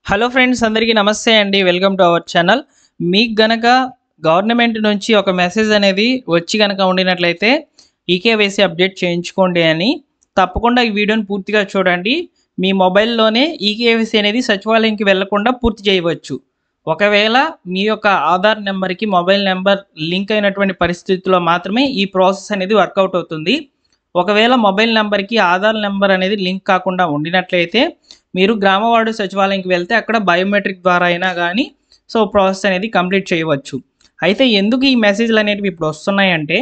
Hello friends, అందరికీ నమస్తే అండి. Welcome to our channel. మీకు గనక గవర్నమెంట్ నుంచి ఒక మెసేజ్ అనేది వచ్చి గనక ఉండినట్లయితే ఈకేవైసీ అప్డేట్ చేయించుకోండి అని తప్పకుండా ఈ వీడియోని పూర్తిగా చూడండి. మీ మొబైల్లోనే ఈకేవైసీ అనేది సచివాలయంకి వెళ్లకుండా పూర్తి చేయవచ్చు. ఒకవేళ మీ యొక్క ఆధార్ నెంబర్కి మొబైల్ నెంబర్ లింక్ అయినటువంటి పరిస్థితుల్లో మాత్రమే ఈ ప్రాసెస్ అనేది వర్కౌట్ అవుతుంది. ఒకవేళ మొబైల్ నెంబర్కి ఆధార్ నెంబర్ అనేది లింక్ కాకుండా ఉండినట్లయితే మీరు గ్రామ వార్డు సచివాలయంకి వెళ్తే అక్కడ బయోమెట్రిక్ ద్వారా అయినా కానీ ప్రాసెస్ అనేది కంప్లీట్ చేయవచ్చు. అయితే ఎందుకు ఈ మెసేజ్లు అనేటివి ఇప్పుడు వస్తున్నాయంటే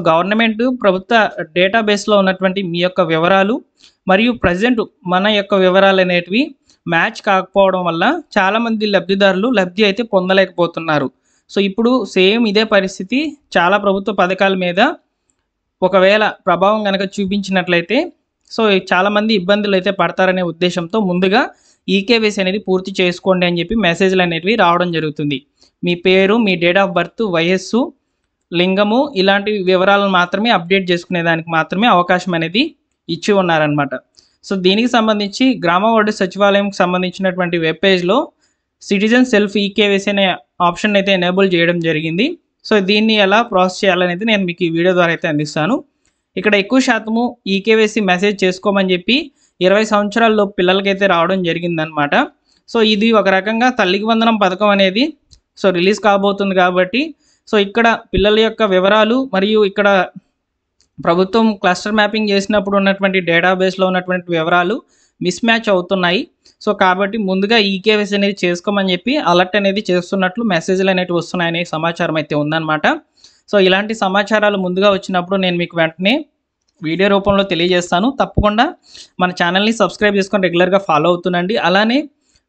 గవర్నమెంట్ ప్రభుత్వ డేటాబేస్లో ఉన్నటువంటి మీ యొక్క వివరాలు మరియు ప్రజెంట్ మన యొక్క వివరాలు అనేటివి మ్యాచ్ కాకపోవడం వల్ల చాలామంది లబ్ధిదారులు లబ్ధి అయితే పొందలేకపోతున్నారు. ఇప్పుడు సేమ్ ఇదే పరిస్థితి చాలా ప్రభుత్వ పథకాల మీద ఒకవేళ ప్రభావం కనుక చూపించినట్లయితే చాలామంది ఇబ్బందులు అయితే పడతారనే ఉద్దేశంతో ముందుగా ఈకేవైసీ అనేది పూర్తి చేసుకోండి అని చెప్పి మెసేజ్లు అనేటివి రావడం జరుగుతుంది. మీ పేరు, మీ డేట్ ఆఫ్ బర్త్, వయస్సు, లింగము ఇలాంటి వివరాలను మాత్రమే అప్డేట్ చేసుకునేదానికి మాత్రమే అవకాశం అనేది ఇచ్చి ఉన్నారనమాట. దీనికి సంబంధించి గ్రామ వార్డు సచివాలయంకి సంబంధించినటువంటి వెబ్ పేజ్లో సిటిజన్ సెల్ఫ్ ఈకేవైసీ అనే ఆప్షన్ అయితే ఎనేబుల్ చేయడం జరిగింది. దీన్ని ఎలా ప్రాసెస్ చేయాలనేది నేను మీకు ఈ వీడియో ద్వారా అయితే అందిస్తాను. ఇక్కడ ఎక్కువ శాతము ఈకేవైసీ మెసేజ్ చేసుకోమని చెప్పి 20 సంవత్సరాల పిల్లలకైతే రావడం జరిగిందనమాట. ఇది ఒక రకంగా తల్లికి వందనం పథకం అనేది రిలీజ్ కాబోతుంది కాబట్టి ఇక్కడ పిల్లల యొక్క వివరాలు మరియు ఇక్కడ ప్రభుత్వం క్లస్టర్ మ్యాపింగ్ చేసినప్పుడు ఉన్నటువంటి డేటాబేస్లో ఉన్నటువంటి వివరాలు మిస్ మ్యాచ్ అవుతున్నాయి. కాబట్టి ముందుగా ఈకేవైసీ అనేది చేసుకోమని చెప్పి అలర్ట్ అనేది చేస్తున్నట్లు మెసేజ్లు అనేవి వస్తున్నాయనే సమాచారం అయితే ఉందన్నమాట. ఇలాంటి సమాచారాలు ముందుగా వచ్చినప్పుడు నేను మీకు వెంటనే వీడియో రూపంలో తెలియజేస్తాను. తప్పకుండా మన ఛానల్ని సబ్స్క్రైబ్ చేసుకొని రెగ్యులర్గా ఫాలో అవుతుండండి. అలానే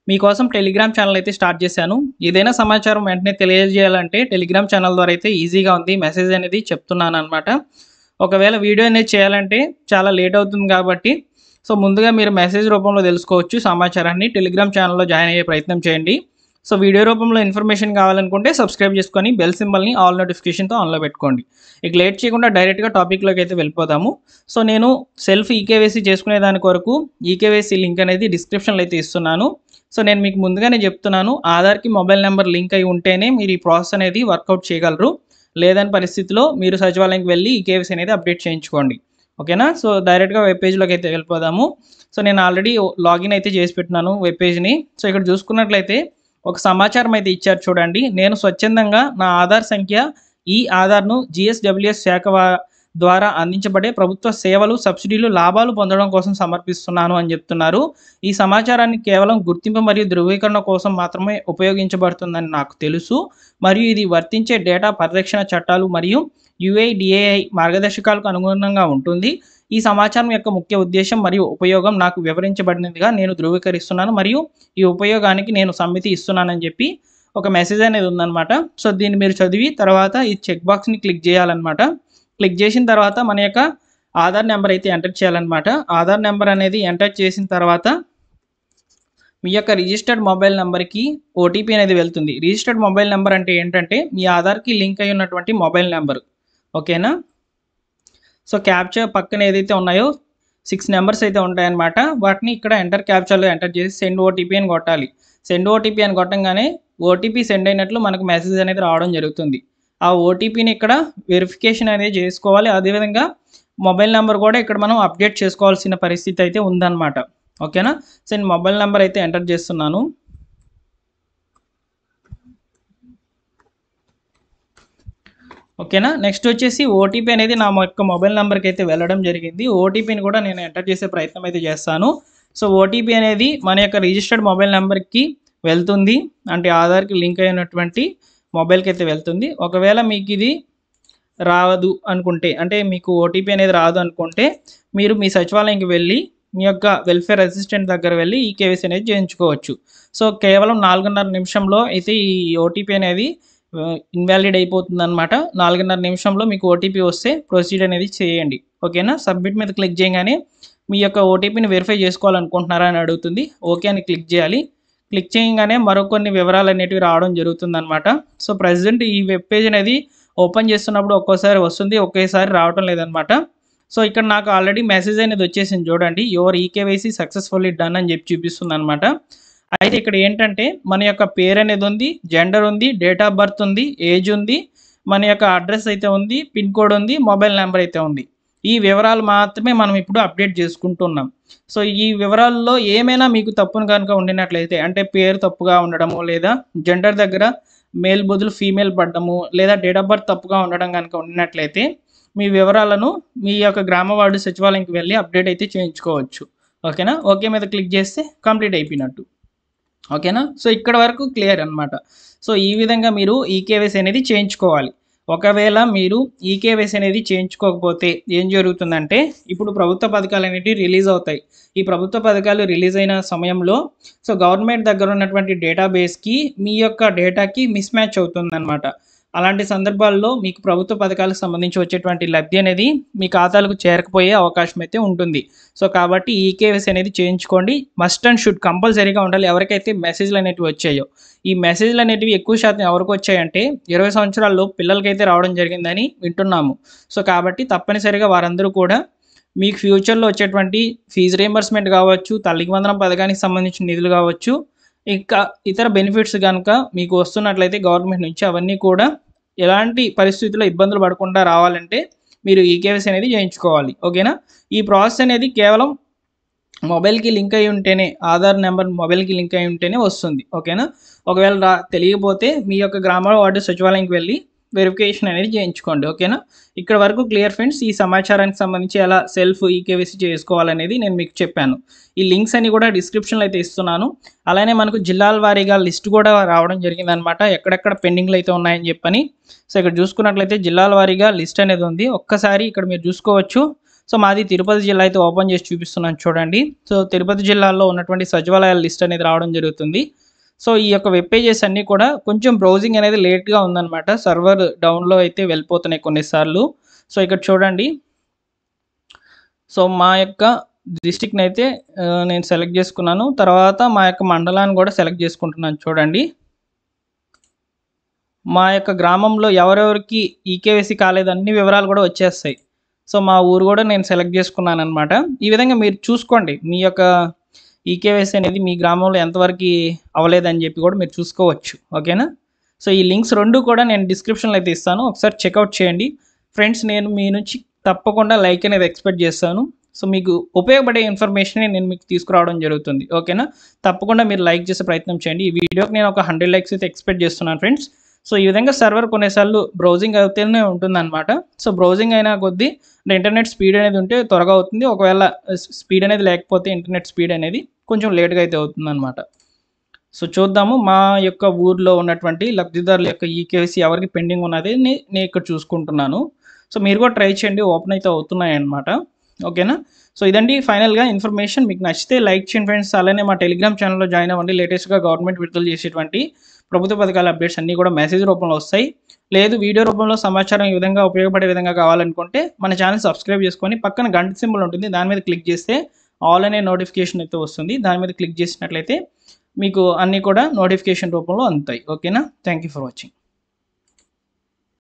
మీకోసం టెలిగ్రామ్ ఛానల్ అయితే స్టార్ట్ చేశాను. ఏదైనా సమాచారం వెంటనే తెలియజేయాలంటే టెలిగ్రామ్ ఛానల్ ద్వారా అయితే ఈజీగా ఉంది. మెసేజ్ అనేది చెప్తున్నాను అనమాట. ఒకవేళ వీడియో అనేది చేయాలంటే చాలా లేట్ అవుతుంది కాబట్టి ముందుగా మీరు మెసేజ్ రూపంలో తెలుసుకోవచ్చు సమాచారాన్ని. టెలిగ్రామ్ ఛానల్లో జాయిన్ అయ్యే ప్రయత్నం చేయండి. వీడియో రూపంలో ఇన్ఫర్మేషన్ కావాలనుకుంటే సబ్స్క్రైబ్ చేసుకొని బెల్ సింబల్ని ఆల్ నోటిఫికేషన్తో ఆన్లో పెట్టుకోండి. ఇక లేట్ చేయకుండా డైరెక్ట్గా టాపిక్లోకి అయితే వెళ్ళిపోదాము. నేను సెల్ఫ్ ఈకేవైసీ చేసుకునే దాని కొరకు ఈకేవైసీ లింక్ అనేది డిస్క్రిప్షన్లో అయితే ఇస్తున్నాను. నేను మీకు ముందుగానే చెప్తున్నాను, ఆధార్కి మొబైల్ నెంబర్ లింక్ అయి ఉంటేనే మీరు ఈ ప్రాసెస్ అనేది వర్కౌట్ చేయగలరు. లేదని పరిస్థితిలో మీరు సచివాలయంకి వెళ్ళి ఈకేవైసీ అనేది అప్డేట్ చేయించుకోండి. ఓకేనా? డైరెక్ట్గా వెబ్ పేజ్లోకి అయితే వెళ్ళిపోదాము. నేను ఆల్రెడీ లాగిన్ అయితే చేసి పెట్టినాను వెబ్ పేజ్ని. ఇక్కడ చూసుకున్నట్లయితే ఒక సమాచారం అయితే ఇచ్చారు చూడండి. నేను స్వచ్ఛందంగా నా ఆధార్ సంఖ్య ఈ ఆధార్ను జిఎస్డబ్ల్యూఎస్ శాఖ ద్వారా అందించబడే ప్రభుత్వ సేవలు, సబ్సిడీలు, లాభాలు పొందడం కోసం సమర్పిస్తున్నాను అని చెప్తున్నారు. ఈ సమాచారాన్ని కేవలం గుర్తింపు మరియు ధృవీకరణ కోసం మాత్రమే ఉపయోగించబడుతుందని నాకు తెలుసు మరియు ఇది వర్తించే డేటా పరిరక్షణ చట్టాలు మరియు యుఐడిఏఐ మార్గదర్శకాలకు అనుగుణంగా ఉంటుంది. ఈ సమాచారం యొక్క ముఖ్య ఉద్దేశం మరియు ఉపయోగం నాకు వివరించబడినదిగా నేను ధృవీకరిస్తున్నాను మరియు ఈ ఉపయోగానికి నేను సమ్మతి ఇస్తున్నానని చెప్పి ఒక మెసేజ్ అనేది ఉందన్నమాట. దీన్ని మీరు చదివి తర్వాత ఈ చెక్ బాక్స్ని క్లిక్ చేయాలన్నమాట. క్లిక్ చేసిన తర్వాత మన యొక్క ఆధార్ నెంబర్ అయితే ఎంటర్ చేయాలన్నమాట. ఆధార్ నెంబర్ అనేది ఎంటర్ చేసిన తర్వాత మీ యొక్క రిజిస్టర్డ్ మొబైల్ నెంబర్కి ఓటీపీ అనేది వెళ్తుంది. రిజిస్టర్డ్ మొబైల్ నెంబర్ అంటే ఏంటంటే మీ ఆధార్కి లింక్ అయి ఉన్నటువంటి మొబైల్ నెంబర్. ఓకేనా? క్యాప్చా పక్కన ఏదైతే ఉన్నాయో 6 నెంబర్స్ అయితే ఉంటాయన్నమాట. వాటిని ఇక్కడ ఎంటర్ క్యాప్చాలో ఎంటర్ చేసి సెండ్ ఓటీపీ అని కొట్టాలి. సెండ్ ఓటీపీ అని కొట్టంగానే ఓటీపీ సెండ్ అయినట్లు మనకు మెసేజ్ అనేది రావడం జరుగుతుంది. ఆ ఓటీపీని ఇక్కడ వెరిఫికేషన్ అనేది చేసుకోవాలి. అదేవిధంగా మొబైల్ నెంబర్ కూడా ఇక్కడ మనం అప్డేట్ చేసుకోవాల్సిన పరిస్థితి అయితే ఉందన్నమాట. ఓకేనా? నేను మొబైల్ నెంబర్ అయితే ఎంటర్ చేస్తున్నాను. ఓకేనా? నెక్స్ట్ వచ్చేసి ఓటీపీ అనేది నా యొక్క మొబైల్ నెంబర్కి అయితే వెళ్ళడం జరిగింది. ఓటీపీని కూడా నేను ఎంటర్ చేసే ప్రయత్నం అయితే చేస్తాను. ఓటీపీ అనేది మన యొక్క రిజిస్టర్డ్ మొబైల్ నెంబర్కి వెళ్తుంది, అంటే ఆధార్కి లింక్ అయినటువంటి మొబైల్కి అయితే వెళ్తుంది. ఒకవేళ మీకు ఇది రాదు అనుకుంటే, అంటే మీకు ఓటీపీ అనేది రాదు అనుకుంటే మీరు మీ సచివాలయంకి వెళ్ళి మీ యొక్క వెల్ఫేర్ అసిస్టెంట్ దగ్గర వెళ్ళి ఈకేవైసీ అనేది చేయించుకోవచ్చు. కేవలం 4.5 నిమిషంలో అయితే ఈ ఓటీపీ అనేది ఇన్వాలిడ్ అయిపోతుంది అనమాట. 4.5 నిమిషంలో మీకు ఓటీపీ వస్తే ప్రొసీడ్ అనేది చేయండి. ఓకేనా? సబ్మిట్ మీద క్లిక్ చేయగానే మీ యొక్క ఓటీపీని వెరిఫై చేసుకోవాలనుకుంటున్నారా అని అడుగుతుంది. ఓకే అని క్లిక్ చేయాలి. క్లిక్ చేయగానే మరికొన్ని వివరాలు అనేటివి రావడం జరుగుతుంది అనమాట. ప్రజెంట్ ఈ వెబ్ పేజ్ అనేది ఓపెన్ చేస్తున్నప్పుడు ఒక్కోసారి వస్తుంది, ఒకేసారి రావడం లేదనమాట. ఇక్కడ నాకు ఆల్రెడీ మెసేజ్ అనేది వచ్చేసింది చూడండి. యువర్ ఈకేవైసీ సక్సెస్ఫుల్లీ డన్ అని చెప్పి చూపిస్తుంది అనమాట. అయితే ఇక్కడ ఏంటంటే మన యొక్క పేరు అనేది ఉంది, జెండర్ ఉంది, డేట్ ఆఫ్ బర్త్ ఉంది, ఏజ్ ఉంది, మన యొక్క అడ్రస్ అయితే ఉంది, పిన్ కోడ్ ఉంది, మొబైల్ నెంబర్ అయితే ఉంది. ఈ వివరాలు మాత్రమే మనం ఇప్పుడు అప్డేట్ చేసుకుంటున్నాం. సో ఈ వివరాల్లో ఏమైనా మీకు తప్పును కనుక ఉండినట్లయితే, అంటే పేరు తప్పుగా ఉండడము, లేదా జెండర్ దగ్గర మేల్ బదులు ఫీమేల్ పడ్డము, లేదా డేట్ ఆఫ్ బర్త్ తప్పుగా ఉండడం కనుక ఉండినట్లయితే మీ వివరాలను మీ యొక్క గ్రామ వార్డు సచివాలయంకి వెళ్ళి అప్డేట్ అయితే చేయించుకోవచ్చు. ఓకేనా? ఓకే మీద క్లిక్ చేస్తే కంప్లీట్ అయిపోయినట్టు. ఓకేనా? సో ఇక్కడ వరకు క్లియర్ అనమాట. సో ఈ విధంగా మీరు ఈకేవైసీ అనేది చేయించుకోవాలి. ఒకవేళ మీరు ఈకేవైసీ అనేది చేయించుకోకపోతే ఏం జరుగుతుందంటే, ఇప్పుడు ప్రభుత్వ పథకాలు అనేవి రిలీజ్ అవుతాయి. ఈ ప్రభుత్వ పథకాలు రిలీజ్ అయిన సమయంలో సో గవర్నమెంట్ దగ్గర ఉన్నటువంటి డేటాబేస్కి మీ యొక్క డేటాకి మిస్ మ్యాచ్ అవుతుందన్నమాట. అలాంటి సందర్భాల్లో మీకు ప్రభుత్వ పథకాలకు సంబంధించి వచ్చేటువంటి లబ్ధి అనేది మీ ఖాతాలకు చేరకపోయే అవకాశం అయితే ఉంటుంది. సో కాబట్టి ఈకేవైసీ అనేది చేయించుకోండి. మస్ట్ అండ్ షుడ్ కంపల్సరీగా ఉండాలి. ఎవరికైతే మెసేజ్లు అనేవి వచ్చాయో, ఈ మెసేజ్లు అనేవి ఎక్కువ శాతం ఎవరికి వచ్చాయంటే 20 సంవత్సరాల్లో పిల్లలకైతే రావడం జరిగిందని వింటున్నాము. సో కాబట్టి తప్పనిసరిగా వారందరూ కూడా మీకు ఫ్యూచర్లో వచ్చేటువంటి ఫీజు రీయింబర్స్మెంట్ కావచ్చు, తల్లికి వందనం పథకానికి సంబంధించిన నిధులు కావచ్చు, ఇంకా ఇతర బెనిఫిట్స్ కనుక మీకు వస్తున్నట్లయితే గవర్నమెంట్ నుంచి అవన్నీ కూడా ఎలాంటి పరిస్థితుల్లో ఇబ్బందులు పడకుండా రావాలంటే మీరు ఈకేవైసీ అనేది చేయించుకోవాలి. ఓకేనా? ఈ ప్రాసెస్ అనేది కేవలం మొబైల్కి లింక్ అయి ఉంటేనే, ఆధార్ నెంబర్ మొబైల్కి లింక్ అయి ఉంటేనే వస్తుంది. ఓకేనా? ఒకవేళ తెలియకపోతే మీ యొక్క గ్రామ వార్డు సచివాలయంకి వెళ్ళి వెరిఫికేషన్ అనేది చేయించుకోండి. ఓకేనా? ఇక్కడ వరకు క్లియర్ ఫ్రెండ్స్. ఈ సమాచారానికి సంబంధించి ఎలా సెల్ఫ్ ఈకేవైసీ చేసుకోవాలనేది నేను మీకు చెప్పాను. ఈ లింక్స్ అన్ని కూడా డిస్క్రిప్షన్లో అయితే ఇస్తున్నాను. అలానే మనకు జిల్లాల వారీగా లిస్ట్ కూడా రావడం జరిగిందనమాట, ఎక్కడెక్కడ పెండింగ్లు అయితే ఉన్నాయని చెప్పని. సో ఇక్కడ చూసుకున్నట్లయితే జిల్లాల వారీగా లిస్ట్ అనేది ఉంది. ఒక్కసారి ఇక్కడ మీరు చూసుకోవచ్చు. సో మాది తిరుపతి జిల్లా అయితే ఓపెన్ చేసి చూపిస్తున్నాను చూడండి. సో తిరుపతి జిల్లాలో ఉన్నటువంటి సచివాలయాల లిస్ట్ అనేది రావడం జరుగుతుంది. సో ఈ యొక్క వెబ్ పేజెస్ అన్నీ కూడా కొంచెం బ్రౌజింగ్ అనేది లేట్గా ఉందన్నమాట. సర్వర్ డౌన్లో అయితే వెళ్ళిపోతున్నాయి కొన్నిసార్లు. సో ఇక్కడ చూడండి. సో మా యొక్క డిస్ట్రిక్ట్ని అయితే నేను సెలెక్ట్ చేసుకున్నాను. తర్వాత మా యొక్క మండలాన్ని కూడా సెలెక్ట్ చేసుకుంటున్నాను చూడండి. మా యొక్క గ్రామంలో ఎవరెవరికి ఈకేవైసీ కాలేదు అన్ని వివరాలు కూడా వచ్చేస్తాయి. సో మా ఊరు కూడా నేను సెలెక్ట్ చేసుకున్నాను అనమాట. ఈ విధంగా మీరు చూసుకోండి మీ యొక్క ఈకేవైసీ అనేది మీ గ్రామంలో ఎంతవరకు అవ్వలేదని చెప్పి కూడా మీరు చూసుకోవచ్చు. ఓకేనా? సో ఈ లింక్స్ రెండు కూడా నేను డిస్క్రిప్షన్లో అయితే ఇస్తాను, ఒకసారి చెక్అవుట్ చేయండి ఫ్రెండ్స్. నేను మీ నుంచి తప్పకుండా లైక్ అనేది ఎక్స్పెక్ట్ చేస్తాను. సో మీకు ఉపయోగపడే ఇన్ఫర్మేషన్ నేను మీకు తీసుకురావడం జరుగుతుంది. ఓకేనా? తప్పకుండా మీరు లైక్ చేసే ప్రయత్నం చేయండి. ఈ వీడియోకి నేను ఒక 100 లైక్స్ అయితే ఎక్స్పెక్ట్ చేస్తున్నాను ఫ్రెండ్స్. సో ఈ విధంగా సర్వర్ కొన్నిసార్లు బ్రౌజింగ్ అవుతూనే ఉంటుందన్నమాట. సో బ్రౌజింగ్ అయినా కొద్దీ అంటే ఇంటర్నెట్ స్పీడ్ అనేది ఉంటే త్వరగా అవుతుంది. ఒకవేళ స్పీడ్ అనేది లేకపోతే ఇంటర్నెట్ స్పీడ్ అనేది కొంచెం లేట్గా అయితే అవుతుందన్నమాట. సో చూద్దాము మా యొక్క ఊర్లో ఉన్నటువంటి లబ్ధిదారుల యొక్క ఈకేవైసీ ఎవరికి పెండింగ్ ఉన్నది నేను ఇక్కడ చూసుకుంటున్నాను. సో మీరు కూడా ట్రై చేయండి, ఓపెన్ అయితే అవుతున్నాయి అన్నమాట. ఓకేనా? సో ఇదండి ఫైనల్గా ఇన్ఫర్మేషన్. మీకు నచ్చితే లైక్ చేయండి ఫ్రెండ్స్. అలానే మా టెలిగ్రామ్ ఛానల్లో జాయిన్ అవ్వండి. లేటెస్ట్గా గవర్నమెంట్ విడుదల చేసేటువంటి ప్రభుత్వ పథకాల అప్డేట్స్ అన్నీ కూడా మెసేజ్ రూపంలో వస్తాయి. లేదు వీడియో రూపంలో సమాచారం ఈ విధంగా ఉపయోగపడే విధంగా కావాలనుకుంటే మన ఛానల్ సబ్స్క్రైబ్ చేసుకొని పక్కన గంట సింబల్ ఉంటుంది, దాని మీద క్లిక్ చేస్తే ఆల్ అనే నోటిఫికేషన్ అయితే వస్తుంది. దాని మీద క్లిక్ చేసినట్లయితే మీకు అన్నీ కూడా నోటిఫికేషన్ రూపంలో అందుతాయి. ఓకేనా? Thank you for watching.